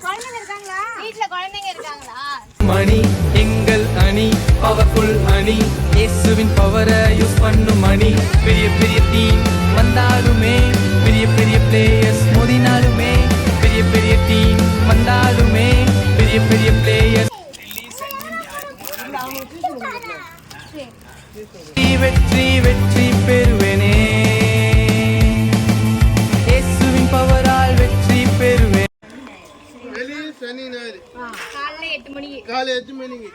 குழந்தைங்க இருக்காங்களா? வீட்ல குழந்தைங்க இருக்காங்களா? மணி எங்கள் அணி பவர்ஃபுல் அணி இயேசுவின் பவரை யூஸ் பண்ணும் மணி பெரிய பெரிய டீம் வந்தாலுமே பெரிய பெரிய பிளேயர்ஸ் மோதினாலுமே பெரிய பெரிய டீம் வந்தாலுமே பெரிய பெரிய பிளேயர்ஸ் வெற்றி வெற்றி பெறுவேனே இயேசுவின் பவரால் வெற்றி பெறுவேன். வெளியே சனி ஞாயிறு காலைல 8 மணிக்கு. காலை 8 மணிக்கு